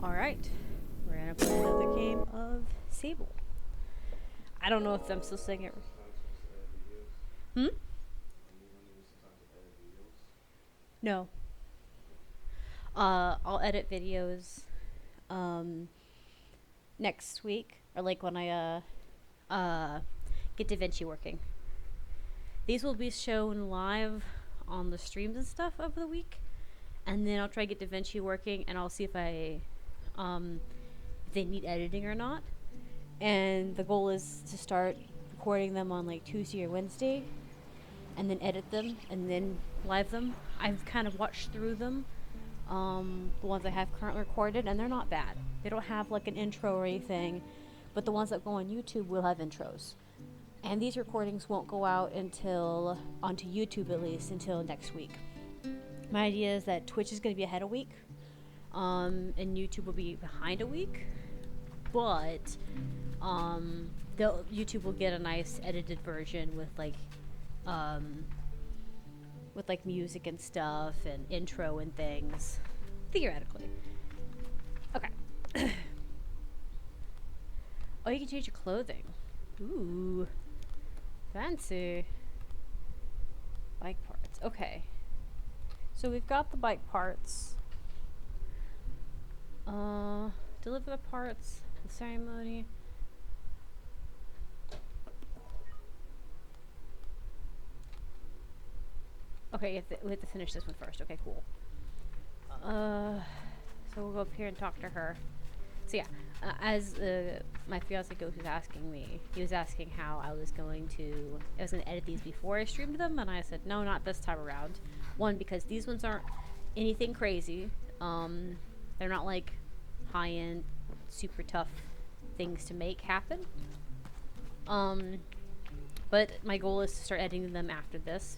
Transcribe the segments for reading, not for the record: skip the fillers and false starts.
Alright, we're gonna play another game of Sable. I don't know if I'm still saying it. Hmm? No. I'll edit videos um, next week, or like when I get DaVinci working. These will be shown live on the streams and stuff over the week, and then I'll try to get DaVinci working, and I'll see if if they need editing or not. And the goal is to start recording them on like Tuesday or Wednesday, and then edit them, and then live them. I've kind of watched through them, the ones I have currently recorded, and they're not bad. They don't have like an intro or anything, but the ones that go on YouTube will have intros. And these recordings won't go out until, onto YouTube at least, until next week. My idea is that Twitch is going to be ahead a week, and YouTube will be behind a week, but YouTube will get a nice edited version with like music and stuff and intro and things, theoretically. Okay. Oh, you can change your clothing. Ooh, fancy. Bike parts. Okay. So we've got the bike parts. Deliver the parts. The ceremony. Okay, we have to finish this one first. Okay, cool. So we'll go up here and talk to her. So yeah, as my fiance Ghost was asking me, he was asking how I was going to edit these before I streamed them, and I said no, not this time around. One, because these ones aren't anything crazy. They're not like high-end, super tough things to make happen. But my goal is to start editing them after this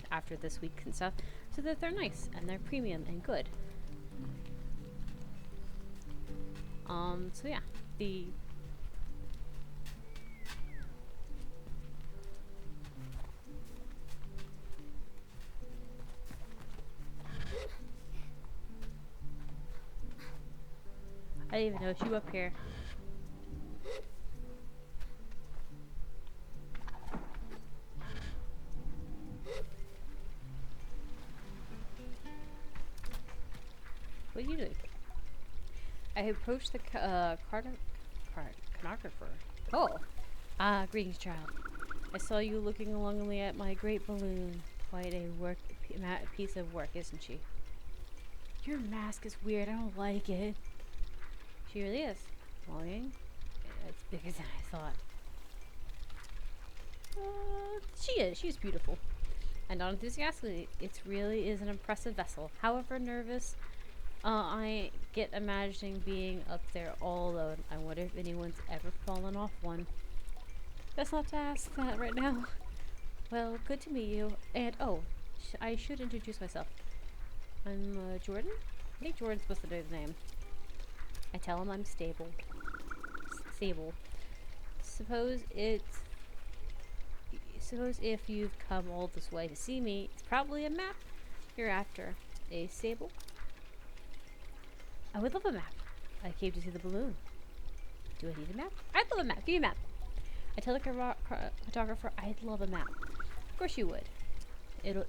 week and stuff, so that they're nice and they're premium and good. So yeah, I didn't even know you up here. What are you doing? I approached the cartographer. Oh. Ah, greetings, child. I saw you looking longingly at my great balloon. Quite a piece of work, isn't she? Your mask is weird. I don't like it. She really is. Longing? It's bigger than I thought. She is. She's beautiful. And not enthusiastically. It really is an impressive vessel. However nervous, I get imagining being up there all alone. I wonder if anyone's ever fallen off one. Best not to ask that right now. Well, good to meet you. And, oh, I should introduce myself. I'm, Jordan? I think Jordan's supposed to know the name. I tell him I'm Sable. Suppose if you've come all this way to see me, it's probably a map you're after. A Sable? I would love a map. I came to see the balloon. Do I need a map? I'd love a map. Give me a map. I tell the photographer I'd love a map. Of course you would.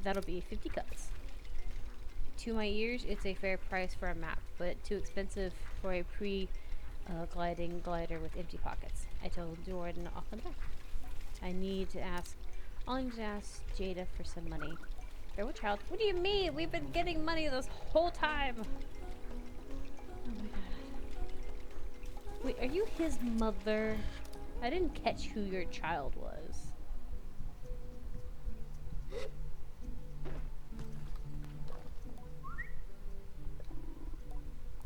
That'll be 50 cuts. To my ears, it's a fair price for a map, but too expensive for a gliding glider with empty pockets. I told Jordan off and back. I'll need to ask Jada for some money. Farewell, child. What do you mean? We've been getting money this whole time. Oh my god. Wait, are you his mother? I didn't catch who your child was.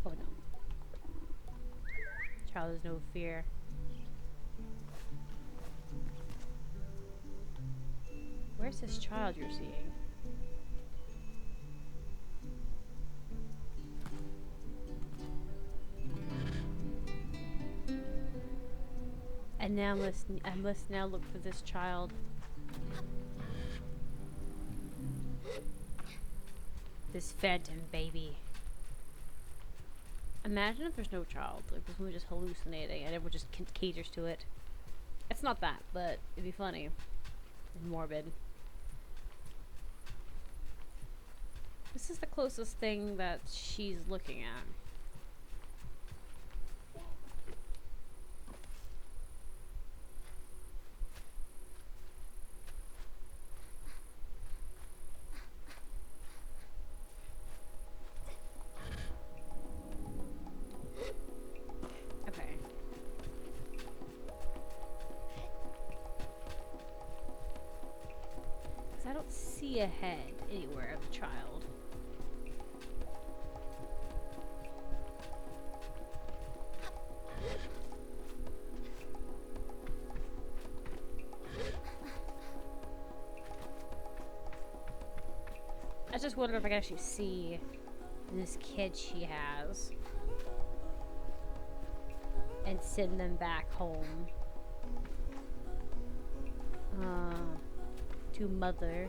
Oh no. Child has no fear. Where's this child you're seeing? And now I must now look for this child. This phantom baby. Imagine if there's no child. Like, this movie just hallucinating and everyone just caters to it. It's not that, but it'd be funny. And morbid. This is the closest thing that she's looking at. Okay. Because I don't see a head anywhere of a child. I just wonder if I can actually see this kid she has and send them back home to mother.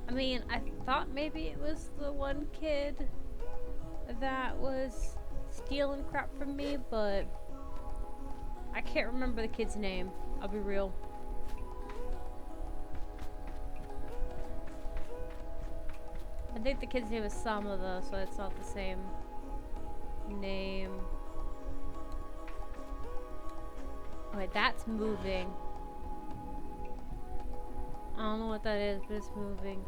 I mean, I thought maybe it was the one kid that was stealing crap from me, but I can't remember the kid's name. I'll be real. I think the kid's name is Sama though, so it's not the same name. Okay, that's moving. I don't know what that is, but it's moving.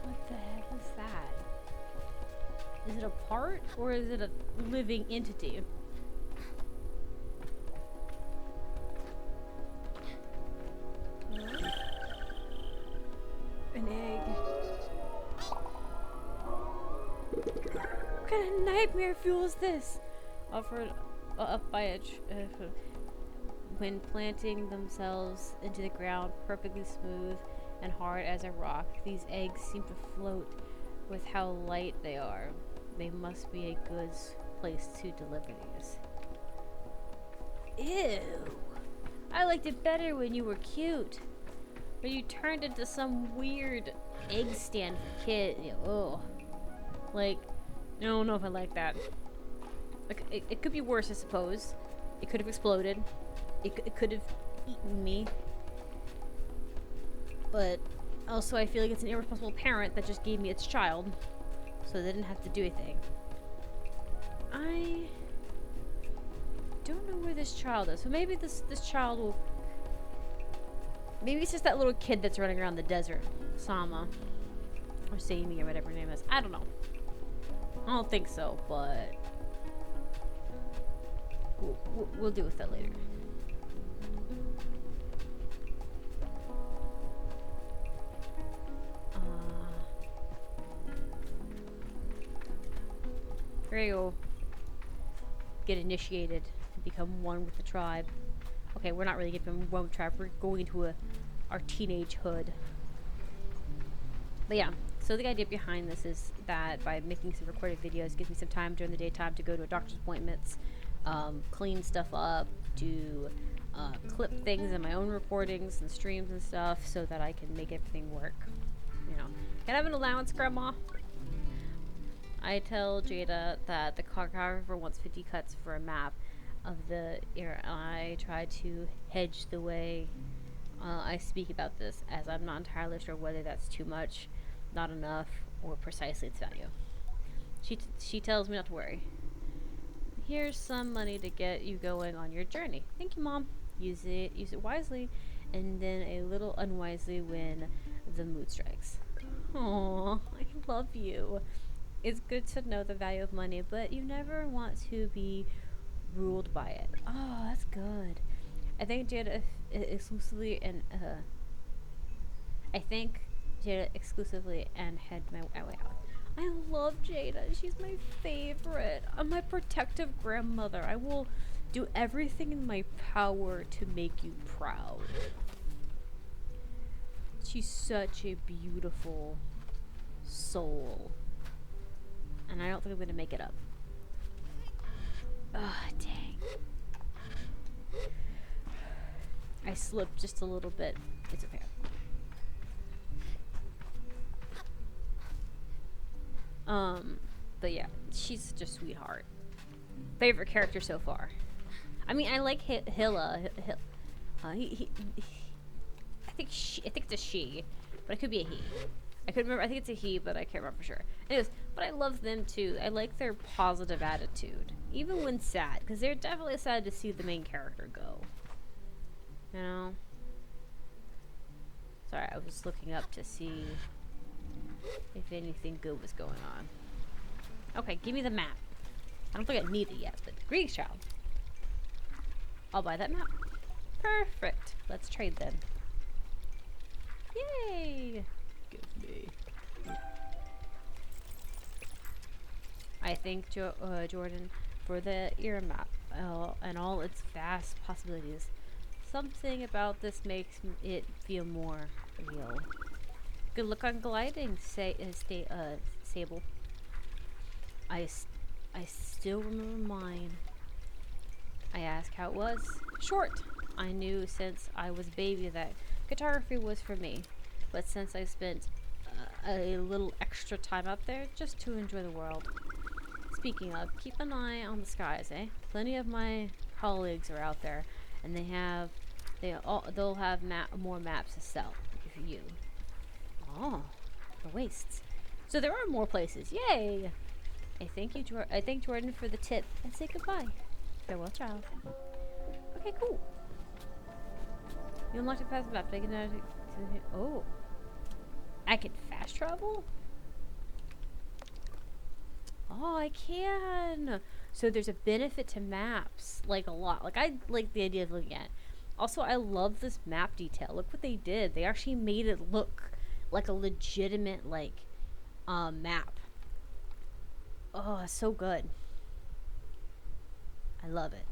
What the heck is that? Is it a part or is it a living entity? An egg. What kind of nightmare fuel is this? Offered up by a when planting themselves into the ground, perfectly smooth and hard as a rock, these eggs seem to float with how light they are. They must be a good place to deliver these. Ew! I liked it better when you were cute. But you turned into some weird egg stand for kid. Ugh. Like, I don't know if I like that. Like, it could be worse, I suppose. It could have exploded. It could have eaten me. But also, I feel like it's an irresponsible parent that just gave me its child, so they didn't have to do anything. I don't know where this child is. So maybe this child will. Maybe it's just that little kid that's running around the desert, Sama, or Sammy, or whatever her name is. I don't know. I don't think so, but we'll deal with that later. There you go. Get initiated and become one with the tribe. Okay, we're not really getting one with the tribe. We're going into our teenagehood. But yeah, so the idea behind this is that by making some recorded videos, gives me some time during the daytime to go to a doctor's appointments, clean stuff up, do clip things in my own recordings and streams and stuff, so that I can make everything work. You know, can I have an allowance, Grandma? I tell Jada that the cartographer wants 50 cuts for a map of the area. I try to hedge the way I speak about this, as I'm not entirely sure whether that's too much, not enough, or precisely its value. She tells me not to worry. Here's some money to get you going on your journey. Thank you, Mom. Use it wisely, and then a little unwisely when the mood strikes. Aww, I love you. It's good to know the value of money, but you never want to be ruled by it. Oh, that's good. I think Jada exclusively and head my way out. I love Jada. She's my favorite. I'm my protective grandmother. I will do everything in my power to make you proud. She's such a beautiful soul. And I don't think I'm gonna make it up. Ugh, dang. I slipped just a little bit. It's okay. But yeah, she's such a sweetheart. Favorite character so far. I mean, I like Hilla. I think it's a she, but it could be a he. I could remember. I think it's a he, but I can't remember for sure. Anyways, but I love them too. I like their positive attitude, even when sad, because they're definitely sad to see the main character go. You know. Sorry, I was looking up to see if anything good was going on. Okay, give me the map. I don't think I need it yet, but Greek child. I'll buy that map. Perfect. Let's trade then. Yay! Give me. I thank Jordan for the ear map and all its vast possibilities. Something about this makes it feel more real. Good luck on gliding, Sable. I still remember mine. I asked how it was. Short. I knew since I was a baby that photography was for me, but since I spent a little extra time up there just to enjoy the world. Speaking of, keep an eye on the skies, eh? Plenty of my colleagues are out there, and they'll have more maps to sell for you. Oh, the wastes. So there are more places. Yay! I thank Jordan for the tip and say goodbye. Farewell, child. Okay, cool. You unlocked a path map. Oh, I can fast travel. Oh, I can. So there's a benefit to maps, like a lot. Like I like the idea of looking at it. Also, I love this map detail. Look what they did. They actually made it look like a legitimate map. Oh, so good. I love it.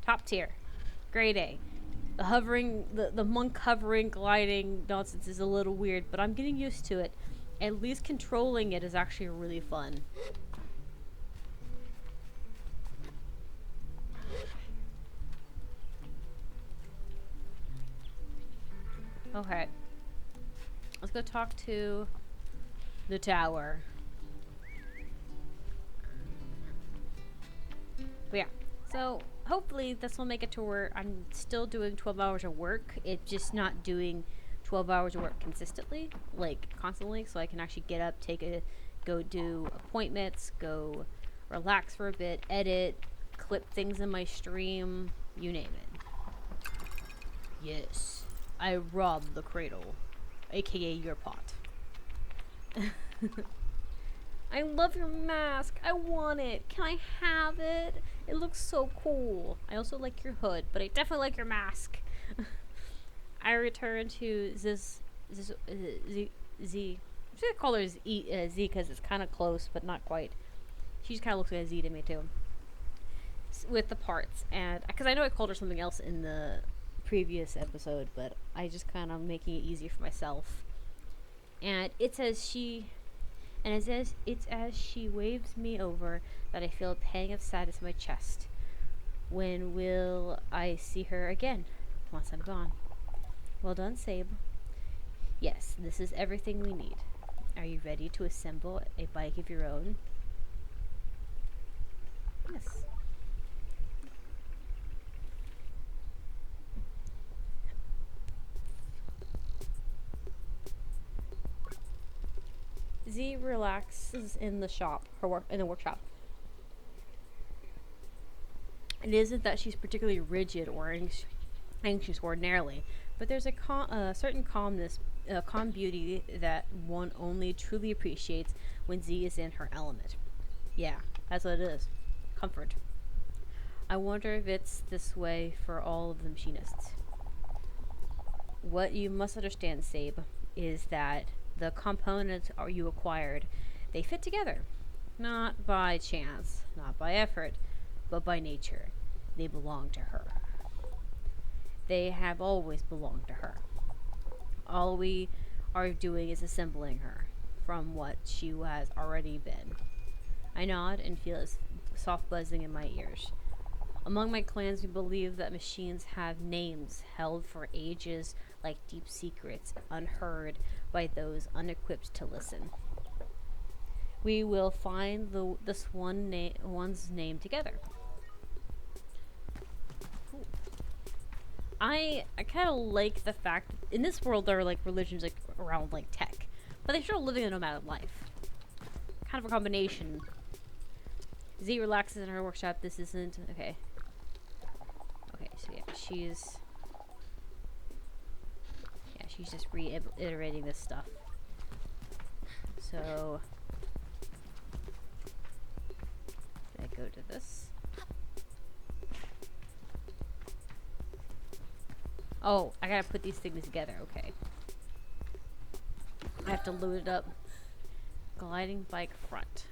Top tier. Grade A. The monk hovering, gliding nonsense is a little weird, but I'm getting used to it. At least controlling it is actually really fun. Okay. Let's go talk to the tower. But yeah, so hopefully this will make it to where I'm still doing 12 hours of work. It's just not doing 12 hours of work consistently, like constantly, so I can actually get up, go do appointments, go relax for a bit, edit, clip things in my stream, you name it. Yes, I robbed the cradle, aka your pot. I love your mask. I want it. Can I have it? It looks so cool. I also like your hood, but I definitely like your mask. I return to Z. I'm just gonna call her Z because it's kind of close, but not quite. She just kind of looks like a Z to me too. With the parts, and because I know I called her something else in the previous episode, but I just kind of making it easier for myself. And it's as she waves me over that I feel a pang of sadness in my chest. When will I see her again? Once I'm gone. Well done, Sable. Yes, this is everything we need. Are you ready to assemble a bike of your own? Yes. Z relaxes in the workshop. It isn't that she's particularly rigid or anxious ordinarily, but there's a certain calmness, calm beauty that one only truly appreciates when Z is in her element. Yeah, that's what it is. Comfort. I wonder if it's this way for all of the machinists. What you must understand, Sabe, is that the components you acquired, they fit together. Not by chance, not by effort, but by nature. They belong to her. They have always belonged to her. All we are doing is assembling her from what she has already been. I nod and feel a soft buzzing in my ears. Among my clans, we believe that machines have names held for ages, like deep secrets unheard by those unequipped to listen. We will find this one's name together. I kind of like the fact in this world there are like religions like around like tech, but they're still living a nomadic life. Kind of a combination. Z relaxes in her workshop. This isn't okay. Okay, so yeah, she's just reiterating this stuff. So I go to this. Oh, I gotta put these things together. Okay. I have to load it up. Gliding bike front.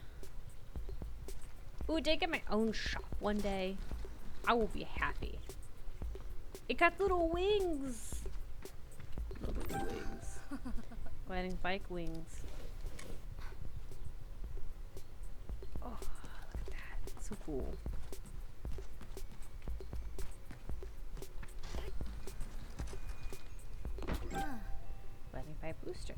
Ooh, did I get my own shop one day? I will be happy. It got little wings. Little wings. Gliding bike wings. Oh, look at that. So cool. Gliding bike booster.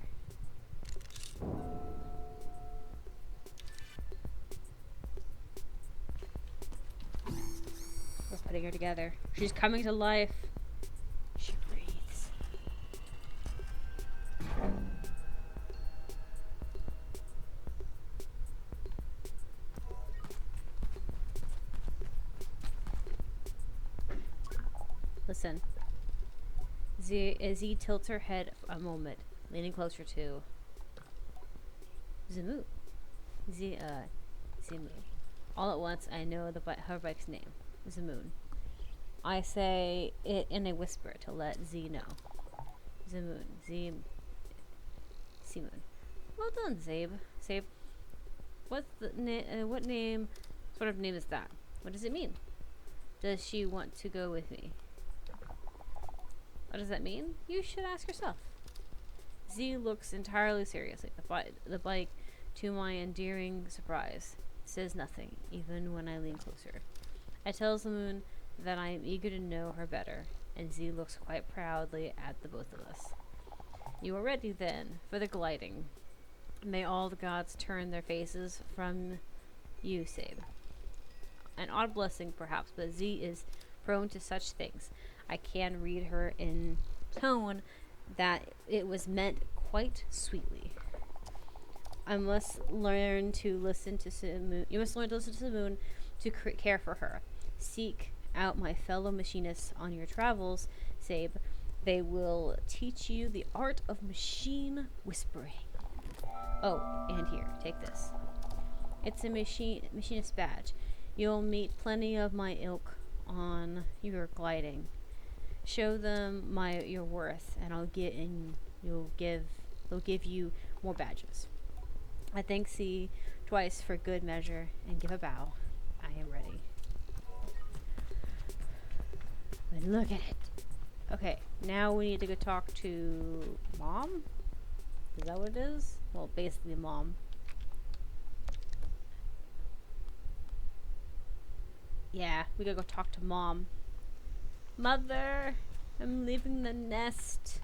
Let's putting her together. She's coming to life. She breathes. Listen. Z tilts her head a moment, leaning closer to Zamu. Zamu. All at once, I know her bike's name, Zamoon. I say it in a whisper to let Z know. Zamoon. Seamoon. Well done, Zabe. Zabe. What's the what name? Sort of name is that? What does it mean? Does she want to go with me? What does that mean? You should ask yourself. Z looks entirely seriously. The bike, to my endearing surprise, says nothing, even when I lean closer. I tell Zamoon that I am eager to know her better, and Z looks quite proudly at the both of us. You are ready, then, for the gliding. May all the gods turn their faces from you, Sable. An odd blessing, perhaps, but Z is prone to such things. I can read her in tone that it was meant quite sweetly. I must learn to listen to Moon. You must learn to listen to the moon to care for her. Seek out my fellow machinists on your travels, Sabe. They will teach you the art of machine whispering. Oh, and here, take this. It's a machinist badge. You'll meet plenty of my ilk on your gliding. Show them your worth, and they'll give you more badges. I thank C twice for good measure and give a bow. I am ready. But look at it. Okay, now we need to go talk to Mom? Is that what it is? Well, basically Mom. Yeah, we gotta go talk to Mom. Mother, I'm leaving the nest.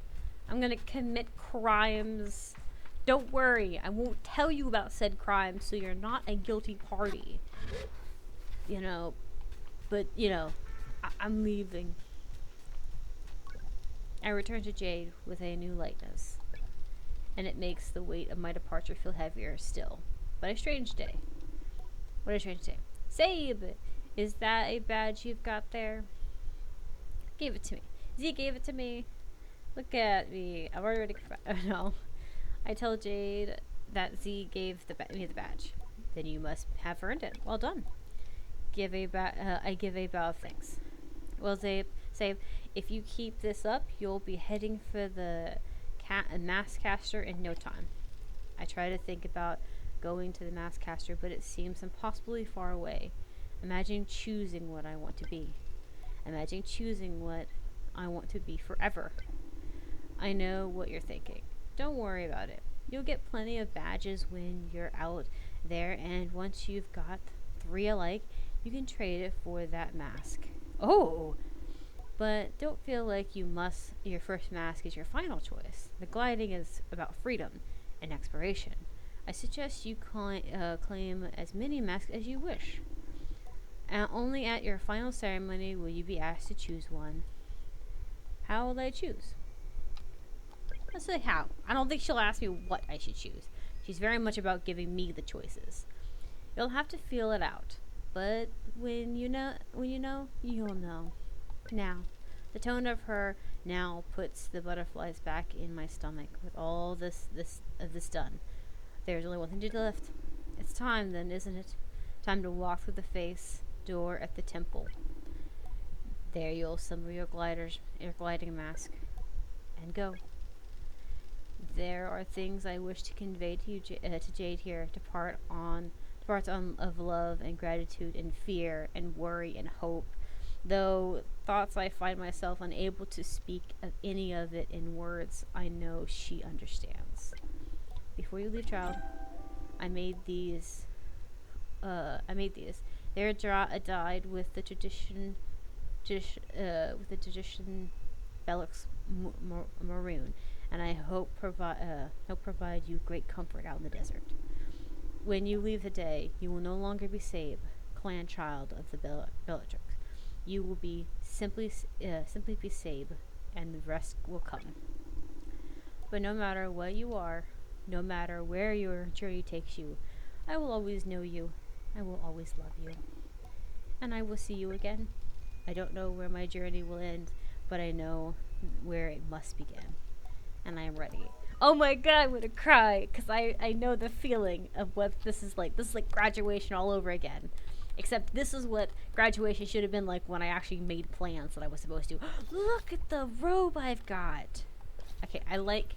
I'm gonna commit crimes. Don't worry, I won't tell you about said crimes, so you're not a guilty party. But I'm leaving. I return to Jade with a new lightness, and it makes the weight of my departure feel heavier still. But a strange day. What a strange day. Sabe! Is that a badge you've got there? Gave it to me. Z gave it to me. Look at me. I'm already no. I tell Jade that Z gave me the badge. Then you must have earned it. Well done. I give a bow of thanks. Well, Zabe, if you keep this up, you'll be heading for the mass caster in no time. I try to think about going to the mass caster, but it seems impossibly far away. Imagine choosing what I want to be. Imagine choosing what I want to be forever. I know what you're thinking. Don't worry about it. You'll get plenty of badges when you're out there, and once you've got 3 alike, you can trade it for that mask. Oh! But don't feel like your first mask is your final choice. The gliding is about freedom and exploration. I suggest you claim as many masks as you wish. Only at your final ceremony will you be asked to choose one. How will I choose? Let's say how. I don't think she'll ask me what I should choose. She's very much about giving me the choices. You'll have to feel it out. But when you know, you'll know. Now, the tone of her now puts the butterflies back in my stomach. With all this done, there's only one thing to lift. It's time then, isn't it? Time to walk through the face door at the temple. There you'll assemble your gliding mask, and go. There are things I wish to convey to you, to Jade here. Departs of love and gratitude and fear and worry and hope. Though thoughts I find myself unable to speak of any of it in words, I know she understands. Before you leave, child, I made these. They're dyed with the tradition Bellux maroon, and I hope provide you great comfort out in the desert. When you leave today, you will no longer be Sable, clan child of the Bellatrix. You will be simply be Sable, and the rest will come. But no matter what you are, no matter where your journey takes you, I will always know you. I will always love you. And I will see you again. I don't know where my journey will end, but I know where it must begin. And I am ready. Oh my god, I'm gonna cry, because I know the feeling of what this is like. This is like graduation all over again. Except this is what graduation should have been like when I actually made plans that I was supposed to. Look at the robe I've got. Okay, I like...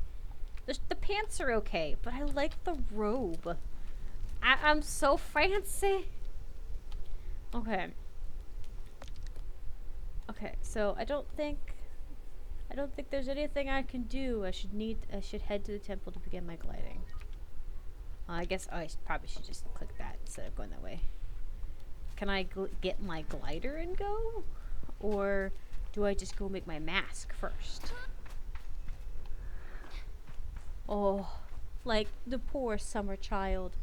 The pants are okay, but I like the robe. I'm so fancy. Okay. Okay, so I don't think there's anything I can do. I should head to the temple to begin my gliding. I guess I probably should just click that instead of going that way. Can I get my glider and go? Or do I just go make my mask first? Oh, like the poor summer child.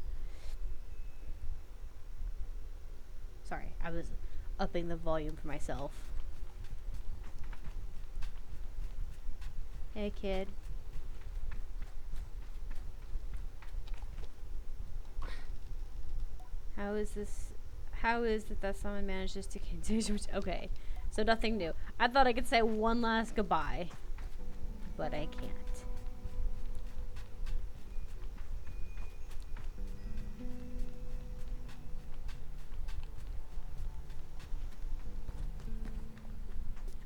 Sorry, I was upping the volume for myself. Hey, kid. How is it that someone manages to continue? Okay, so nothing new. I thought I could say one last goodbye, but I can't.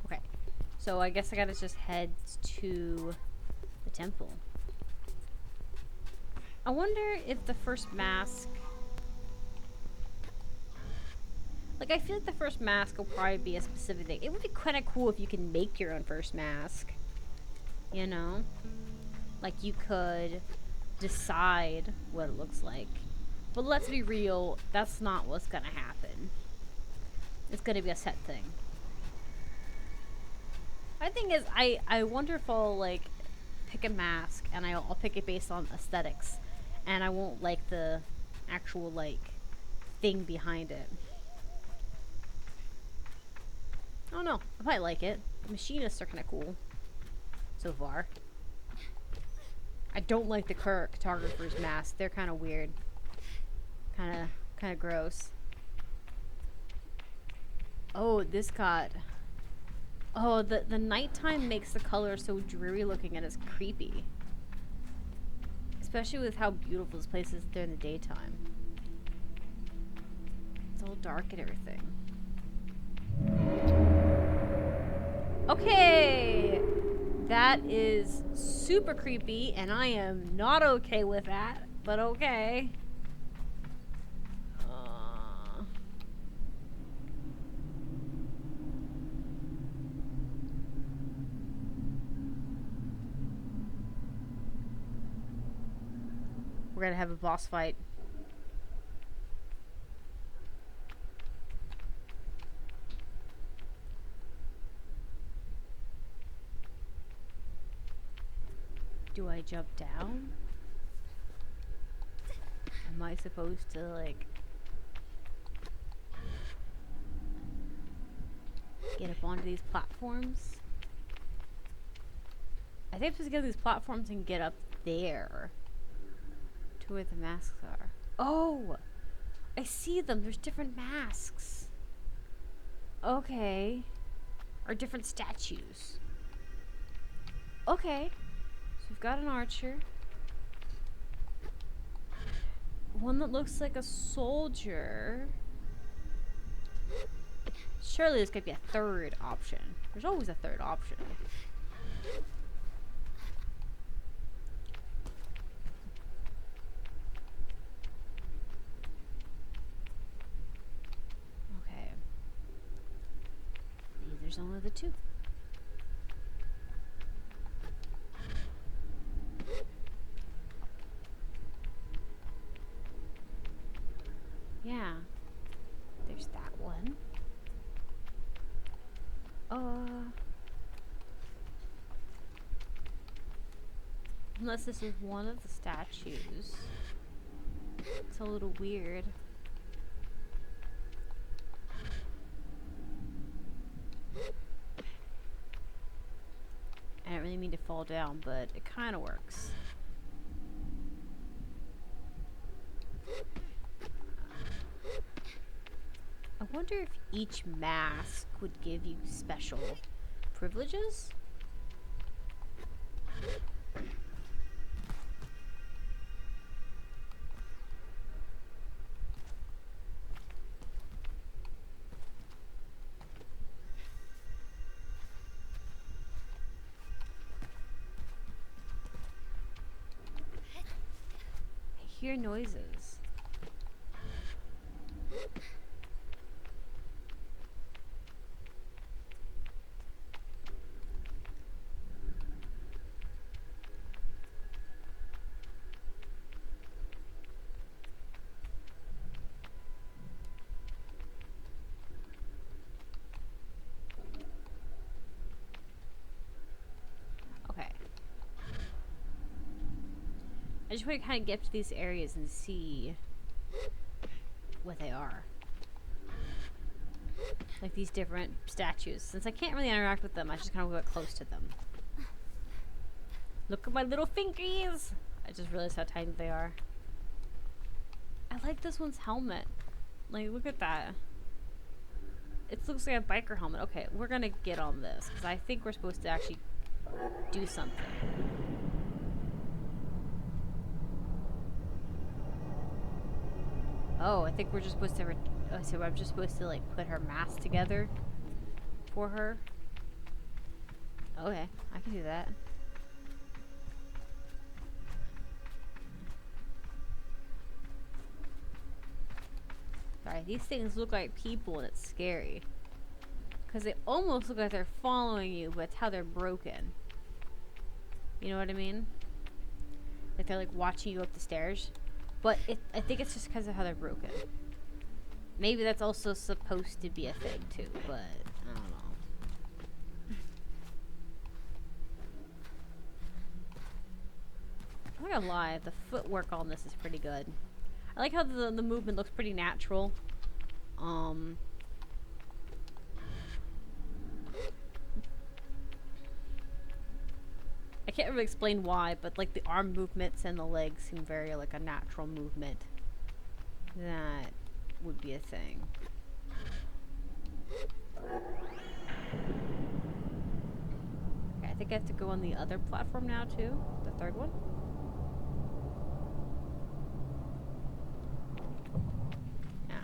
Okay, so I guess I gotta just head to the temple. I wonder if the first mask... Like, I feel like the first mask will probably be a specific thing. It would be kind of cool if you can make your own first mask. You know? Like, you could decide what it looks like. But let's be real, that's not what's gonna happen. It's gonna be a set thing. My thing is, I wonder if I'll, like, pick a mask, and I'll pick it based on aesthetics. And I won't like the actual, like, thing behind it. I don't know. I might like it. The machinists are kind of cool. So far. I don't like the cartographer's mask. They're kind of weird. Kind of gross. Oh, this got... Oh, the nighttime makes the color so dreary looking and it's creepy. Especially with how beautiful this place is during the daytime. It's all dark and everything. Okay! That is super creepy, and I am not okay with that, but okay. We're gonna have a boss fight. Do I jump down? Am I supposed to, like, get up onto these platforms? I think I'm supposed to get on these platforms and get up there to where the masks are. Oh! I see them. There's different masks. Okay. Or different statues. Okay. So we've got an archer. One that looks like a soldier. Surely this could be a third option. There's always a third option. Okay. Maybe there's only the two. Yeah. There's that one. Unless this is one of the statues. It's a little weird. I don't really mean to fall down, but it kind of works. I wonder if each mask would give you special privileges? I hear noises. I just want to kind of get to these areas and see what they are. Like these different statues. Since I can't really interact with them, I just kind of get close to them. Look at my little fingies! I just realized how tiny they are. I like this one's helmet. Like, look at that. It looks like a biker helmet. Okay, we're gonna get on this, because I think we're supposed to actually do something. Oh, I think we're just supposed to so I'm just supposed to, like, put her mask together for her. Okay, I can do that. Sorry, these things look like people and it's scary. Because they almost look like they're following you, but it's how they're broken. You know what I mean? Like they're like watching you up the stairs. But I think it's just because of how they're broken. Maybe that's also supposed to be a thing too, but I don't know. I'm not gonna lie, the footwork on this is pretty good. I like how the movement looks pretty natural. I can't really explain why, but like the arm movements and the legs seem very like a natural movement. That would be a thing. Okay, I think I have to go on the other platform now too. The third one. Yeah.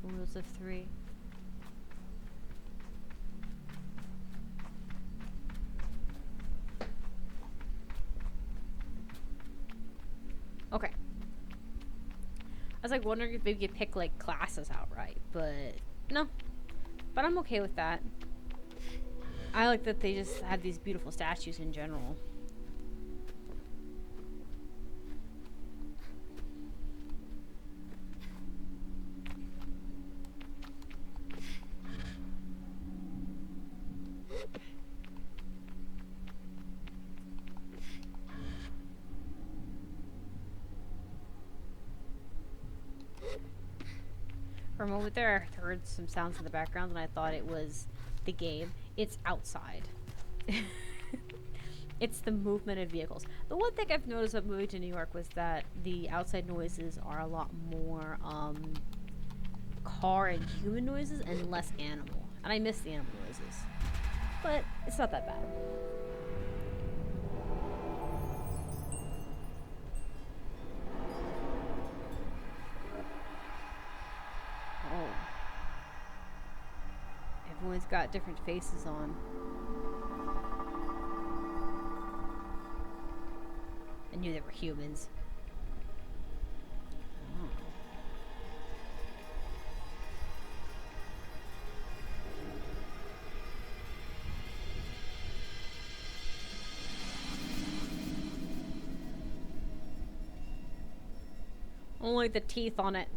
Rules of 3. Okay. I was like wondering if maybe you could pick like classes outright, but no. But I'm okay with that. I like that they just have these beautiful statues in general. For a moment there, I heard some sounds in the background and I thought it was the game. It's outside. It's the movement of vehicles. The one thing I've noticed about moving to New York was that the outside noises are a lot more car and human noises and less animal. And I miss the animal noises. But it's not that bad. Oh. Everyone's got different faces on. I knew they were humans. Only the teeth on it.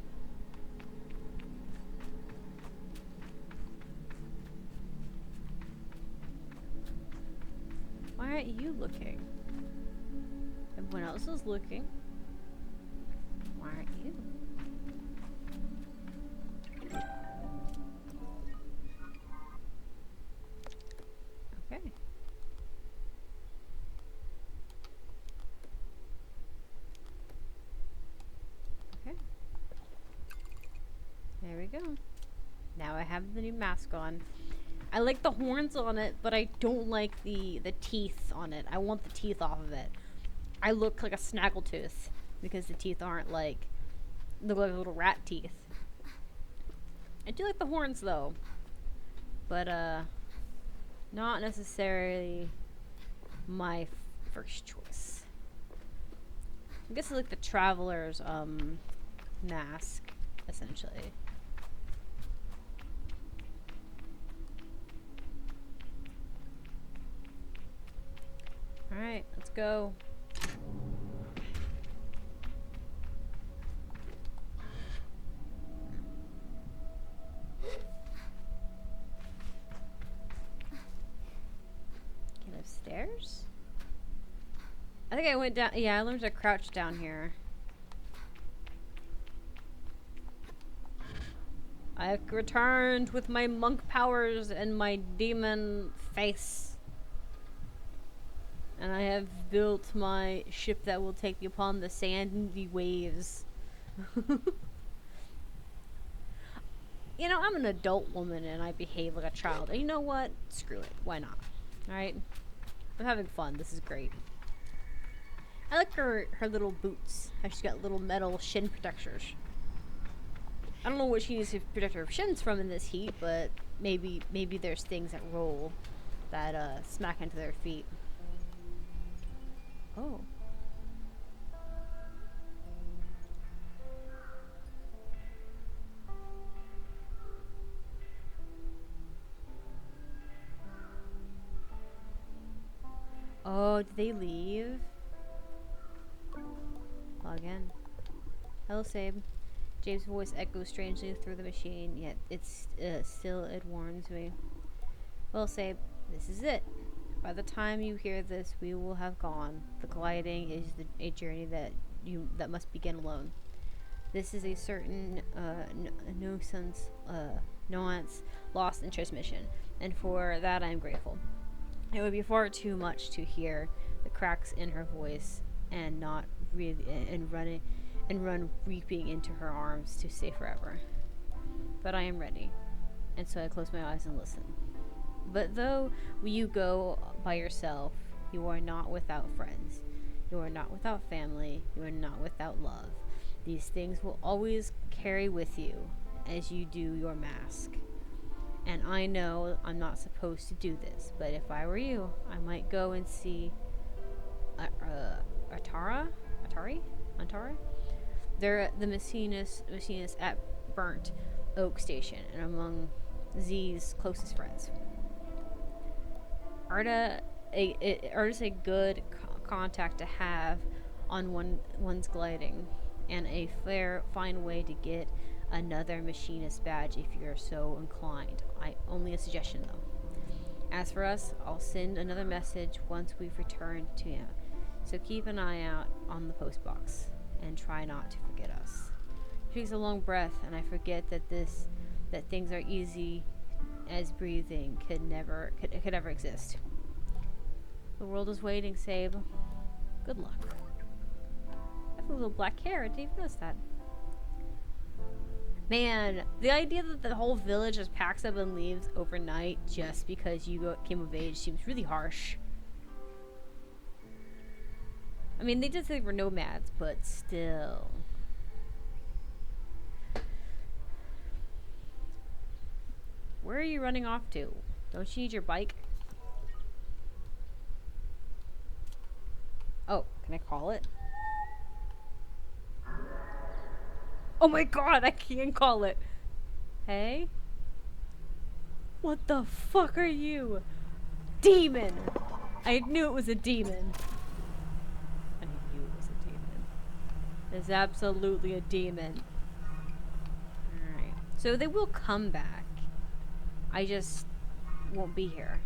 Why aren't you looking? Everyone else is looking. Why aren't you? Okay. Okay. There we go. Now I have the new mask on. I like the horns on it, but I don't like the teeth on it. I want the teeth off of it. I look like a snaggletooth because the teeth aren't like, look like little rat teeth. I do like the horns though, but not necessarily my first choice. I guess I like the traveler's mask essentially. All right, let's go. Upstairs? I think I went down. Yeah, I learned to crouch down here. I have returned with my monk powers and my demon face. And I have built my ship that will take me upon the sandy waves. You know, I'm an adult woman and I behave like a child. And you know what? Screw it. Why not? Alright? I'm having fun. This is great. I like her little boots. How she's got little metal shin protectors. I don't know what she needs to protect her shins from in this heat, but maybe there's things that roll that smack into their feet. Oh. Oh, did they leave? Log in. Hello, Sable. James' voice echoes strangely through the machine, yet it's still it warns me. Well, Sable, this is it. By the time you hear this, we will have gone. The gliding is a journey that must begin alone. This is a certain nuance lost in transmission, and for that I am grateful. It would be far too much to hear the cracks in her voice and not really run weeping into her arms to stay forever. But I am ready, and so I close my eyes and listen. But though you go by yourself, you are not without friends. You are not without family. You are not without love. These things will always carry with you as you do your mask. And I know I'm not supposed to do this, but if I were you, I might go and see Antara? They're the machinist at Burnt Oak Station and among Z's closest friends. Arta's a good contact to have on one's gliding, and a fine way to get another machinist badge if you're so inclined. Only a suggestion though. As for us, I'll send another message once we've returned to him. So keep an eye out on the post box and try not to forget us. She takes a long breath, and I forget that things are easy as breathing could ever exist. The world is waiting, Sable. Good luck. I have a little black hair. I didn't even notice that. Man, the idea that the whole village just packs up and leaves overnight just because you came of age seems really harsh. I mean, they did say they were nomads, but still. Where are you running off to? Don't you need your bike? Oh, can I call it? Oh my god, I can't call it. Hey? What the fuck are you? Demon! I knew it was a demon. I knew it was a demon. It's absolutely a demon. Alright. So they will come back. I just won't be here.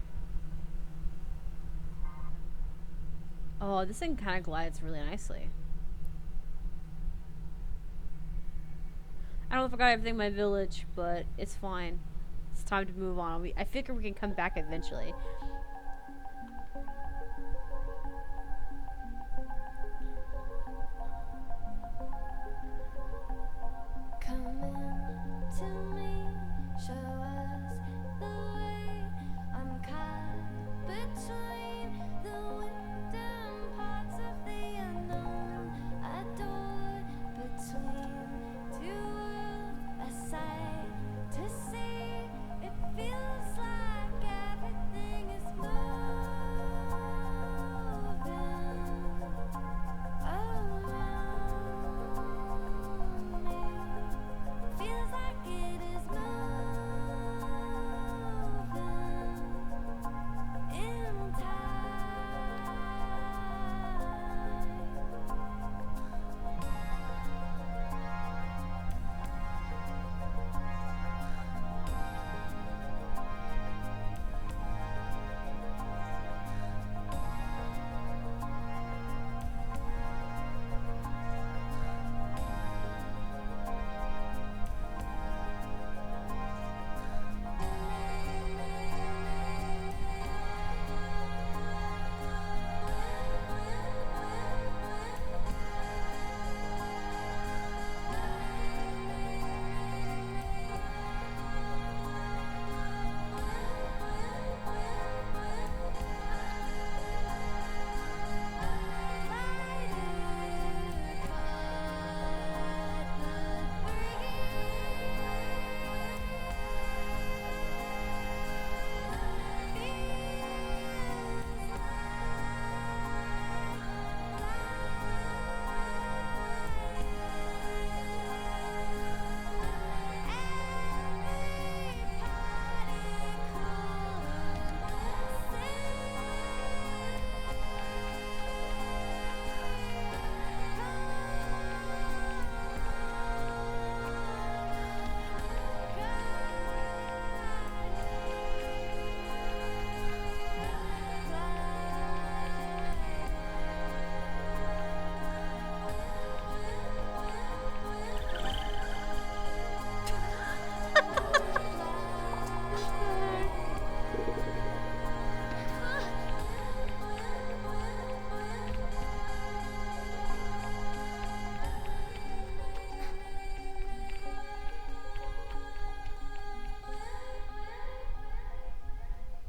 Oh, this thing kind of glides really nicely. I don't know if I got everything in my village, but it's fine. It's time to move on. I figure we can come back eventually. Come in to me, show us the way. I'm caught between the wind and parts of the unknown. A door between two worlds, a sight to see. It feels like everything is moving around me. Feels like it is moving in time.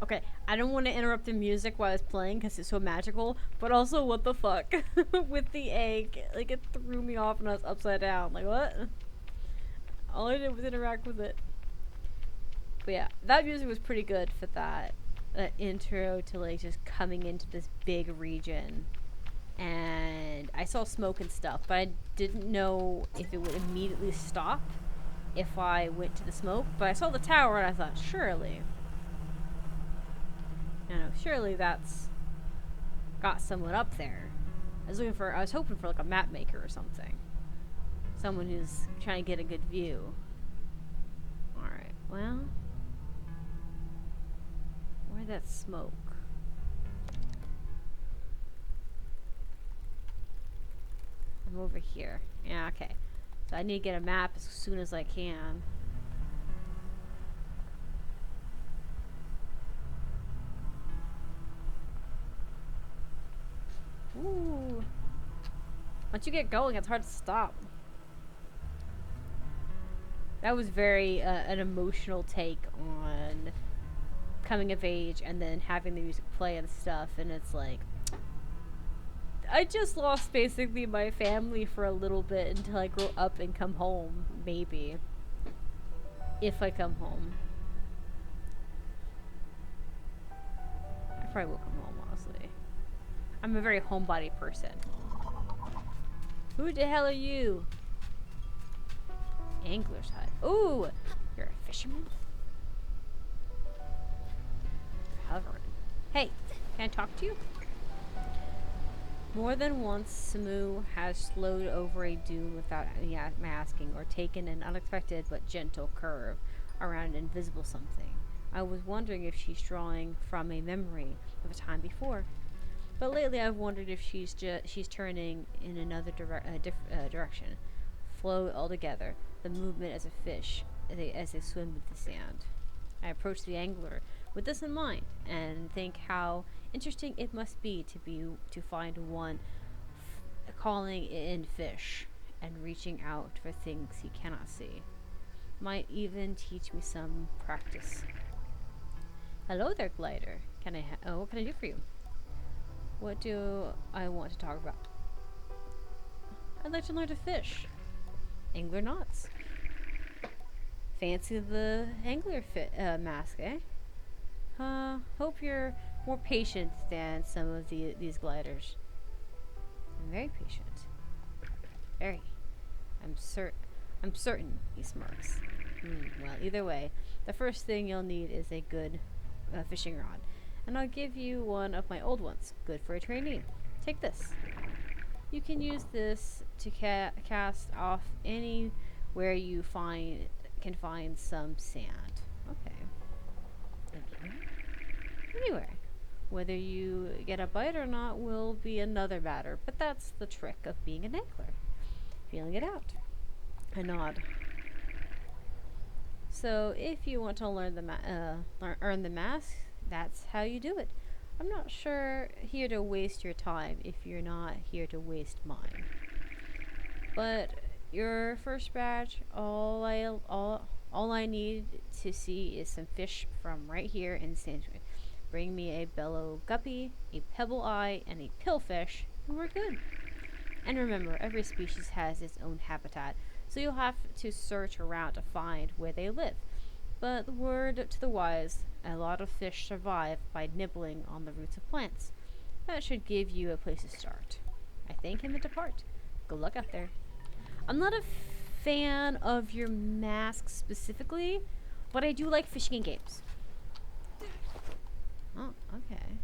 Okay, I don't want to interrupt the music while it's playing because it's so magical, but also what the fuck with the egg, like it threw me off and I was upside down. Like what? All I did was interact with it. But yeah, that music was pretty good for that intro to like just coming into this big region. And I saw smoke and stuff, but I didn't know if it would immediately stop if I went to the smoke. But I saw the tower and I thought, surely. Surely that's got someone up there. I was hoping for like a map maker or something. Someone who's trying to get a good view. Alright, well. Where'd that smoke? I'm over here. Yeah, okay. So I need to get a map as soon as I can. Ooh. Once you get going, it's hard to stop. That was very an emotional take on coming of age and then having the music play and stuff, and it's like I just lost basically my family for a little bit until I grow up and come home, maybe. If I come home. I probably will come home, honestly. I'm a very homebody person. Who the hell are you? Angler's hut. Ooh! You're a fisherman? Hovering. Hey, can I talk to you? More than once, Samu has slowed over a dune without any asking, or taken an unexpected but gentle curve around an invisible something. I was wondering if she's drawing from a memory of a time before. But lately I've wondered if she's turning in another direction. Flow altogether, the movement as a fish, as they swim with the sand. I approach the angler with this in mind, and think how interesting it must be to find one calling in fish and reaching out for things he cannot see. Might even teach me some practice. Hello there, glider. What can I do for you? What do I want to talk about? I'd like to learn to fish. Angler knots. Fancy the angler mask, eh? Hope you're more patient than some of these gliders. I'm very patient. Very. I'm certain, he smirks. Well, either way, the first thing you'll need is a good fishing rod. And I'll give you one of my old ones. Good for a trainee. Take this. You can use this to cast off anywhere you can find some sand. Okay. Anywhere. Whether you get a bite or not will be another matter, but that's the trick of being an angler. Feeling it out. I nod. So if you want to learn earn the mask, that's how you do it. I'm not sure here to waste your time if you're not here to waste mine. But your first batch, all I need to see is some fish from right here in Sandwich. Bring me a bellow guppy, a pebble eye, and a pillfish, and we're good. And remember, every species has its own habitat, so you'll have to search around to find where they live. But the word to the wise, a lot of fish survive by nibbling on the roots of plants. That should give you a place to start. I thank him and depart. Good luck out there. I'm not a fan of your mask specifically, but I do like fishing in games. Oh, okay.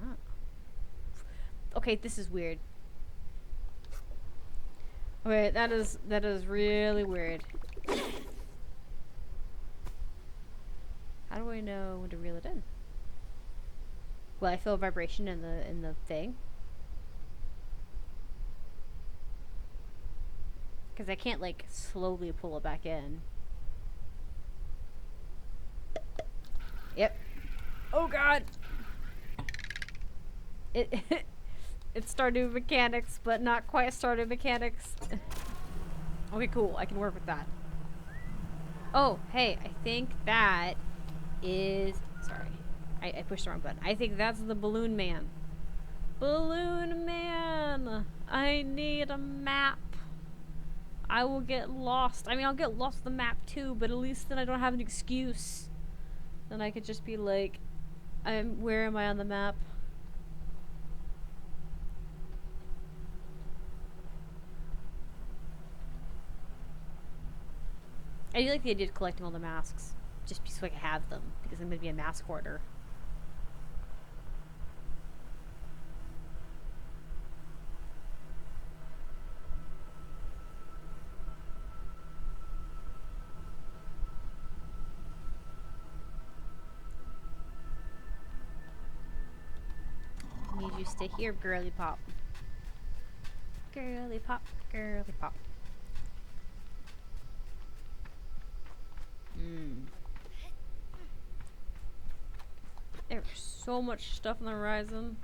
Oh. Okay, this is weird. Okay, that is really weird. How do I know when to reel it in? Will I feel a vibration in the thing? Because I can't like slowly pull it back in. Yep. Oh god. It it started mechanics, but not quite started mechanics. Okay, cool. I can work with that. Oh, hey, I think that is... Sorry. I pushed the wrong button. I think that's the Balloon Man. Balloon Man! I need a map. I will get lost. I mean, I'll get lost with the map too, but at least then I don't have an excuse. Then I could just be like, where am I on the map? I do like the idea of collecting all the masks. Just so I can have them, because I'm going to be a mask hoarder. Need you to stay here, girly pop. Girly pop, girly pop. There's so much stuff on the horizon.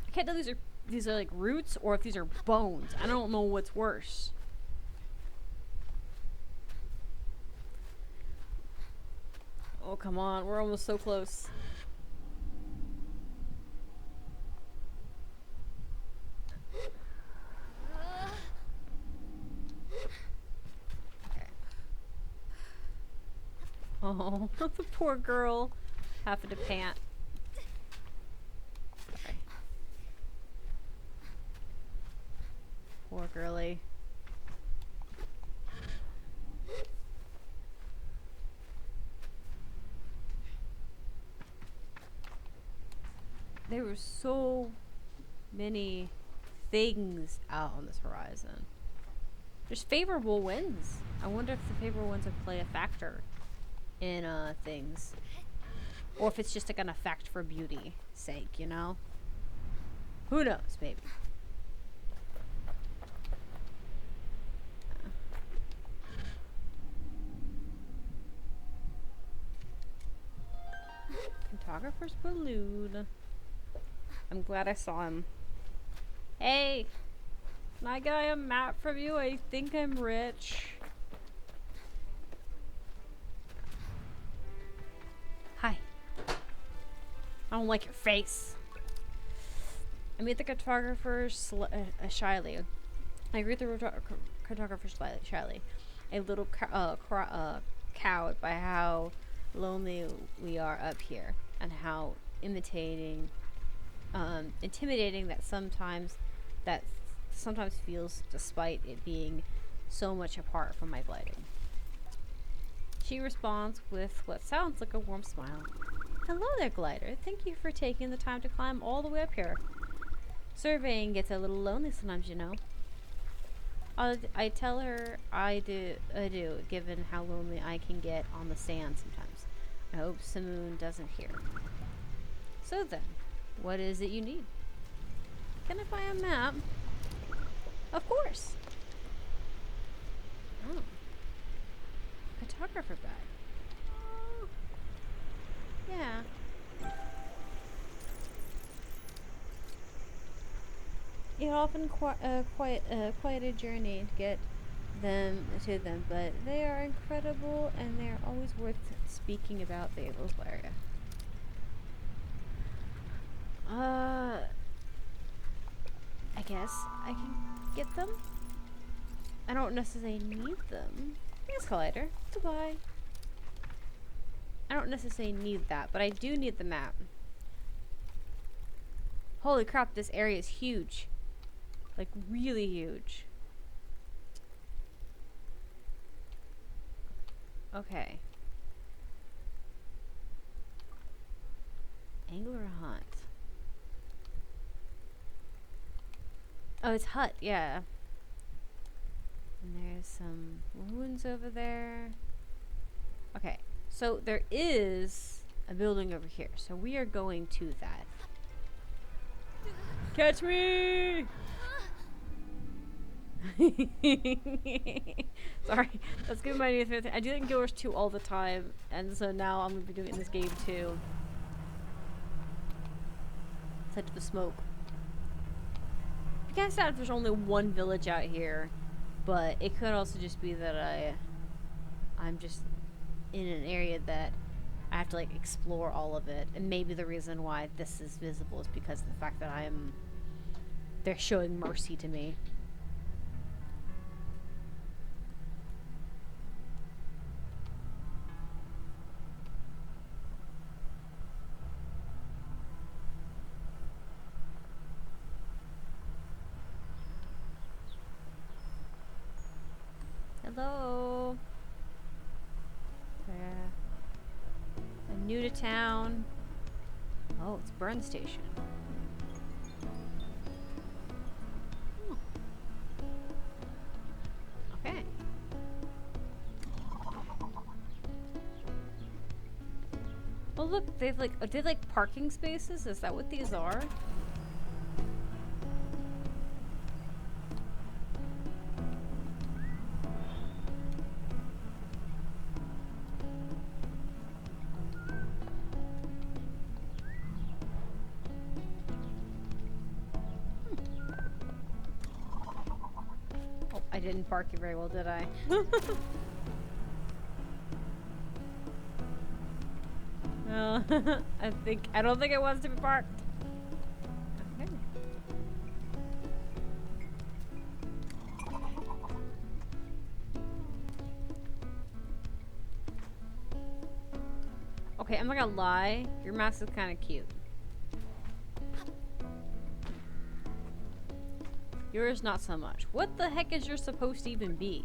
I can't tell these are like roots or if these are bones. I don't know what's worse. Oh, come on. We're almost so close. Okay. Oh, the poor girl having to pant. Sorry. Poor girly. There were so many things out on this horizon. There's favorable winds. I wonder if the favorable winds would play a factor in things. Or if it's just like an effect for beauty's sake, you know? Who knows, maybe. Photographer's balloon. I'm glad I saw him. Hey! Can I get a map from you? I think I'm rich. Hi. I don't like your face. I meet the photographer shyly. I greet the photographer shyly. A little cowed by how lonely we are up here and how intimidating that sometimes feels, despite it being so much apart from my gliding. She responds with what sounds like a warm smile. Hello there, glider. Thank you for taking the time to climb all the way up here. Surveying gets a little lonely sometimes, you know. I tell her I do, given how lonely I can get on the sand sometimes. I hope Simoon doesn't hear. So then, what is it you need? Can I buy a map? Of course. Oh. Photographer bag. Oh. Yeah. It often quite a journey to get them to them, but they are incredible and they are always worth speaking about the local area. I guess I can get them. I don't necessarily need them. Thanks, Collider. Goodbye. I don't necessarily need that, but I do need the map. Holy crap, this area is huge. Like, really huge. Okay. Angler hunt. Oh, it's hut, yeah. And there's some ruins over there. Okay, so there is a building over here. So we are going to that. Catch me! Sorry, that's gonna be my new favorite thing. I do that in Guild Wars 2 all the time, and so now I'm gonna be doing it in this game too. Let's head to the smoke. I can't say if there's only one village out here, but it could also just be that I'm just in an area that I have to like explore all of it, and maybe the reason why this is visible is because of the fact that they're showing mercy to me. Hello. I'm new to town. Oh, it's Burn Station. Oh. Okay. Oh look, they've like, are they like parking spaces? Is that what these are? Oh, I didn't park it very well, did I? Well, I don't think it wants to be parked. Okay. Okay, I'm not gonna lie. Your mask is kind of cute. Yours not so much. What the heck is yours supposed to even be?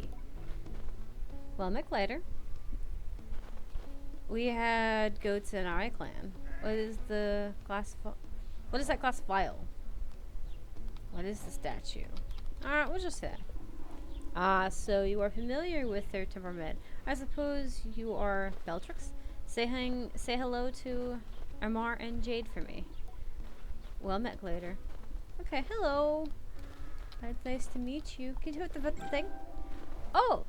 Well, McLeiter. We had goats in our clan. What is the class? What is that class file? What is the statue? Alright, we'll just say. Ah, so you are familiar with their temperament. I suppose you are Beltrix? Say hello to Amar and Jade for me. Well met, Glader. Okay, hello. It's nice to meet you. Can you tell me the thing? Oh!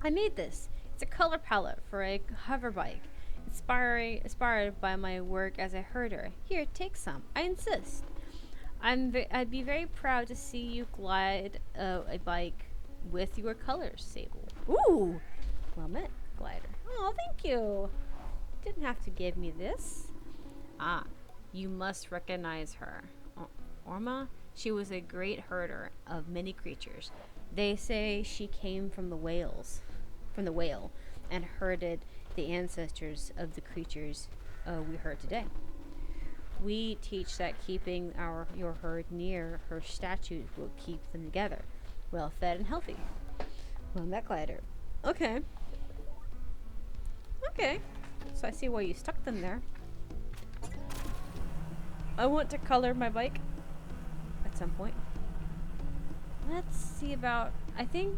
I made this. It's a color palette for a hover bike. Inspired by my work as a herder. Here, take some. I insist. I'd be very proud to see you glide a bike with your colors, Sable. Ooh! Well met, Glider. Oh, thank you. Didn't have to give me this. Ah, you must recognize her. Orma? She was a great herder of many creatures. They say she came from the whale, and herded the ancestors of the creatures we heard today. We teach that keeping your herd near her statues will keep them together, well fed and healthy. Well met, Glider. Okay. Okay. So I see why you stuck them there. I want to color my bike at some point. Let's see about, I think,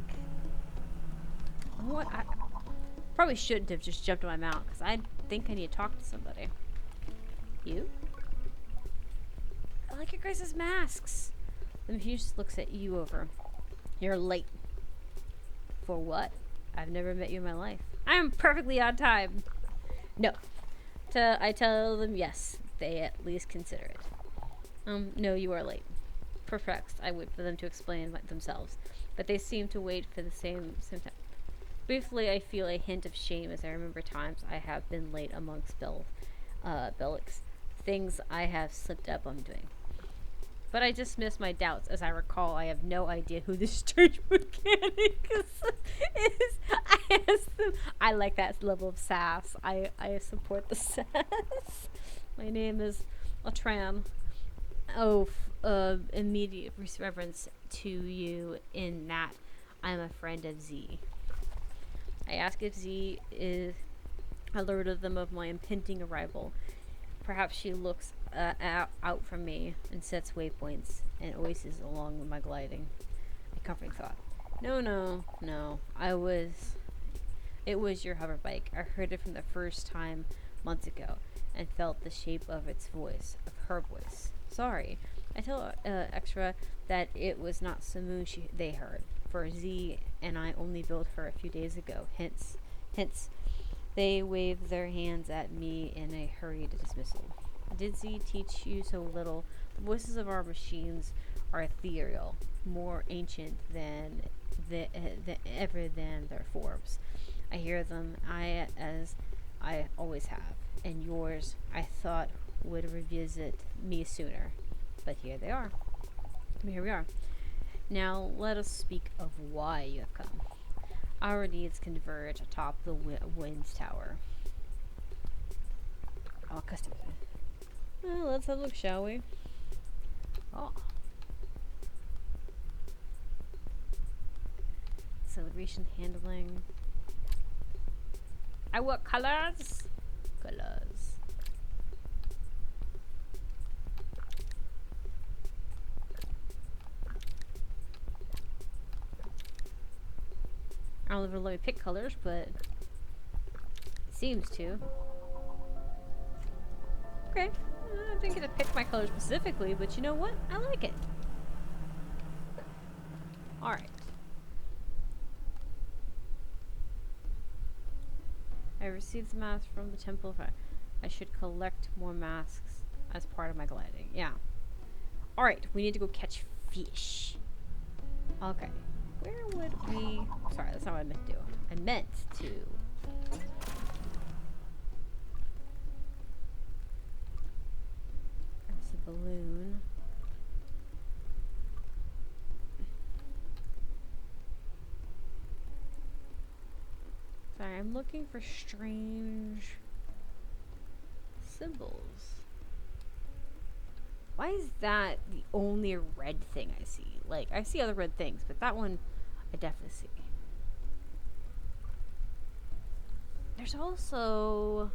I probably shouldn't have just jumped on my mount because I think I need to talk to somebody. You? I like your guys' masks. Then he just looks at you over. You're late. For what? I've never met you in my life. I'm perfectly on time. No. I tell them yes. They at least consider it. No, you are late. Perplexed, I wait for them to explain themselves, but they seem to wait for the same time. Briefly, I feel a hint of shame as I remember times I have been late amongst Belix, things I have slipped up on doing. But I dismiss my doubts as I recall I have no idea who this strange mechanic is. I ask them. I like that level of sass. I support the sass. My name is Latran. Oh, immediate reverence to you in that I'm a friend of Z. I ask if Z is alerted them of my impending arrival. Perhaps she looks out from me and sets waypoints and oases along with my gliding. A comforting thought. No. It was your hover bike. I heard it from the first time months ago and felt the shape of her voice. Sorry. I tell Extra that it was not Samoon they heard, for Z and I only built her a few days ago. Hence, they waved their hands at me in a hurried dismissal. Did Z teach you so little? The voices of our machines are ethereal, more ancient than their forms. I hear them, as I always have, and yours I thought would revisit me sooner, but here they are. Here we are. Now let us speak of why you have come. Our needs converge atop the wind's tower. I'll custom it. Well, let's have a look, shall we? Oh. Celebration handling. I want colors. Colors. I don't ever let me pick colors, but it seems to. Okay. I didn't get to pick my color specifically, but you know what? I like it. Alright. I received the mask from the temple. I should collect more masks as part of my gliding. Yeah. Alright, we need to go catch fish. Okay. Where would we... Sorry, that's not what I meant to do. I meant to... That's a balloon. Sorry, I'm looking for strange symbols. Why is that the only red thing I see? Like, I see other red things, but that one I definitely see. There's also...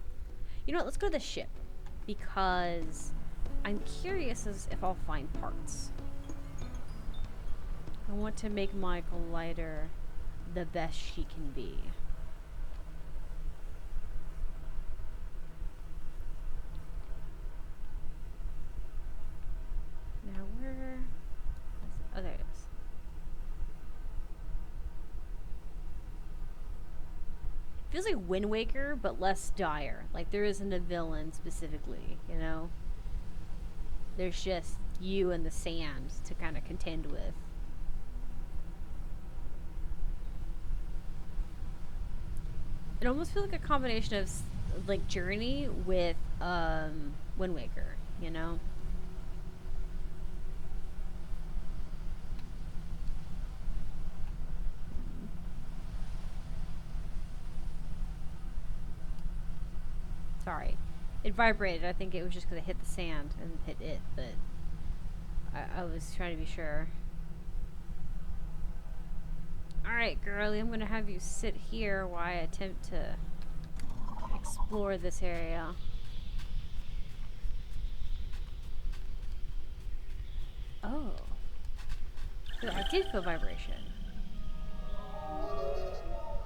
You know what? Let's go to the ship. Because I'm curious as if I'll find parts. I want to make my glider the best she can be. Now where... Oh, there it is. Feels like Wind Waker, but less dire. Like there isn't a villain specifically, you know? There's just you and the sand to kind of contend with. It almost feels like a combination of like Journey with Wind Waker, you know? Sorry. It vibrated. I think it was just because I hit the sand and hit it, but I was trying to be sure. Alright, girlie, I'm gonna have you sit here while I attempt to explore this area. Oh. Good, I did feel vibration.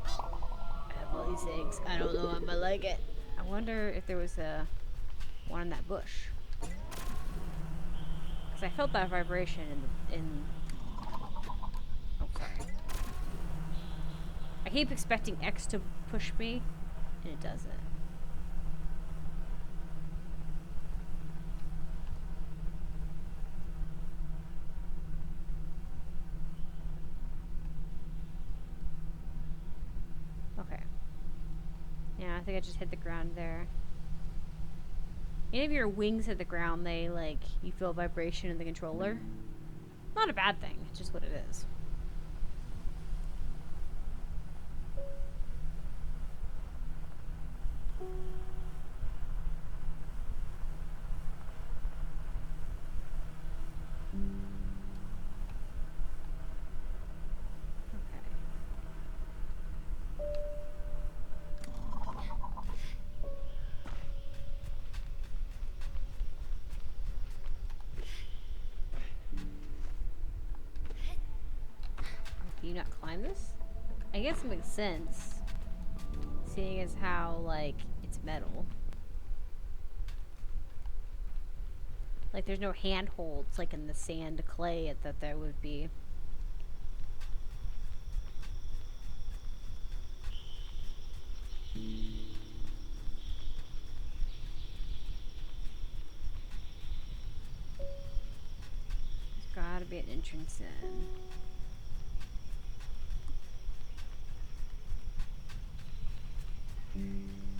I have all these things. I don't know if I like it. I wonder if there was a one in that bush. Because I felt that vibration in oh, sorry. I keep expecting X to push me, and it doesn't. Okay. Yeah, I think I just hit the ground there. Any of your wings hit the ground, they, like, you feel vibration in the controller. Not a bad thing, it's just what it is. Can you not climb this? I guess it makes sense. Seeing as how, like, it's metal. Like, there's no handholds, like in the sand clay that there would be. There's gotta be an entrance in.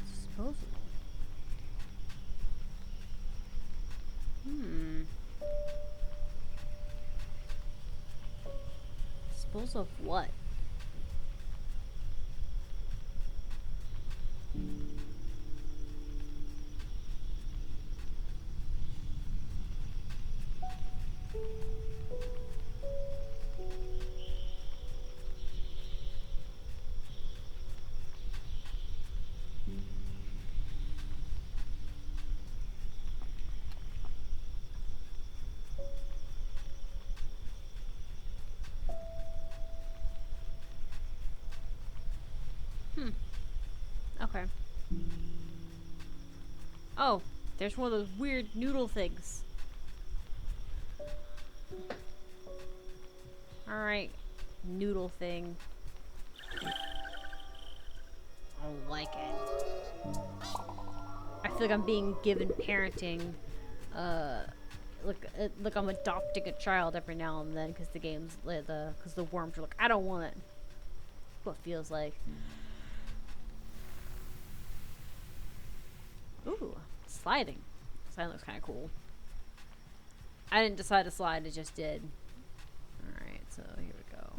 Disposable. Disposal of what? Okay. Oh, There's one of those weird noodle things. Alright. Noodle thing. I don't like it. I feel like I'm being given parenting. Look, I'm adopting a child every now and then because the game's because the worms are like, I don't want it. What it feels like. Ooh, sliding. Sliding looks kind of cool. I didn't decide to slide; it just did. All right, so here we go.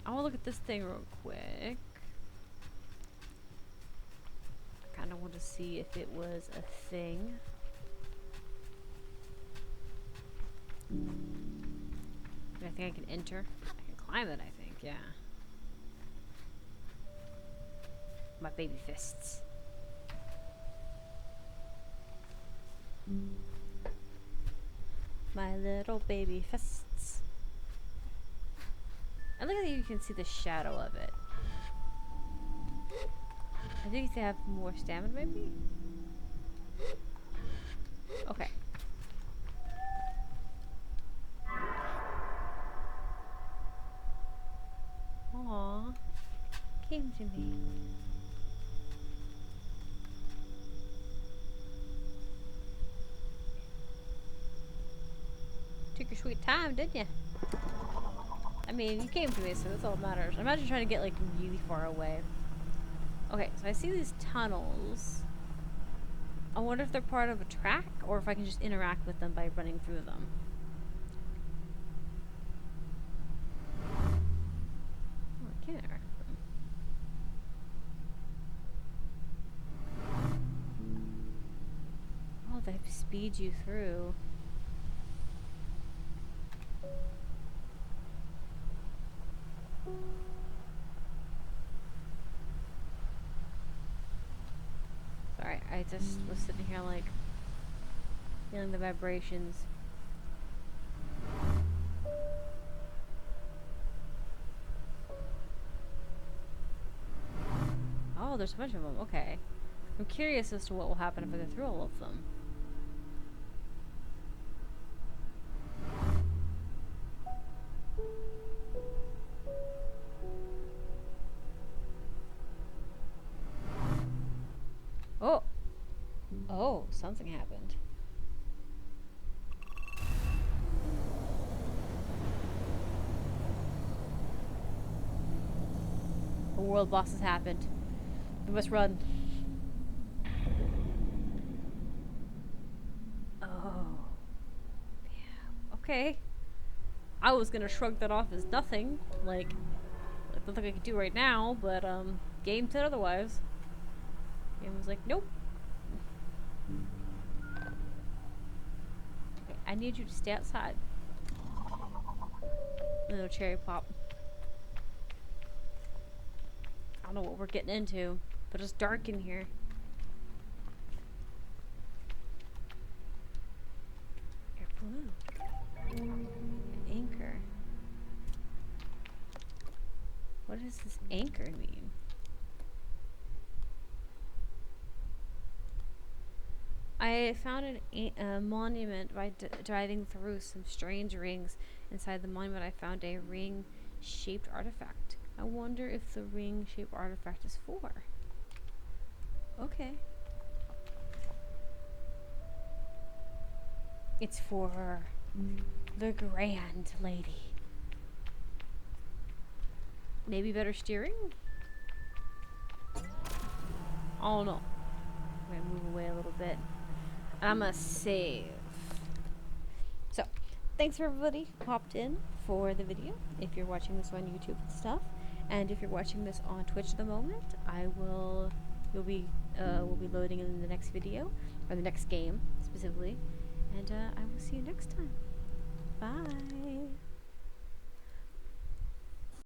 I want to look at this thing real quick. I kind of want to see if it was a thing. I think I can enter. I can climb it, I think, yeah. My baby fists. My little baby fists. I like how you can see the shadow of it. I think they have more stamina, maybe? Okay. Aww. Came to me. Took your sweet time, didn't you? I mean, you came to me, so that's all that matters. Imagine trying to get, like, really far away. Okay, so I see these tunnels. I wonder if they're part of a track, or if I can just interact with them by running through them. Oh, I can't interact with them. Oh, they speed you through. Sorry, I just was sitting here like feeling the vibrations. Oh, there's a bunch of them. Okay. I'm curious as to what will happen if I go through all of them. Oh! Oh, something happened. A world boss has happened. We must run. Oh. Yeah. Okay. I was gonna shrug that off as nothing. Like nothing I could do right now, but, game said otherwise. Game was like, nope. Okay, I need you to stay outside. Little cherry pop. I don't know what we're getting into, but it's dark in here. Air blue. An anchor. What does this anchor mean? I found a monument by driving through some strange rings. Inside the monument I found a ring-shaped artifact. I wonder if the ring-shaped artifact is for. Okay. It's for the Grand Lady. Maybe better steering? I don't know. I'm gonna move away a little bit. I'm gonna save. So, thanks for everybody who popped in for the video. If you're watching this on YouTube and stuff, and if you're watching this on Twitch at the moment, we'll be loading in the next video, or the next game specifically, and I will see you next time. Bye.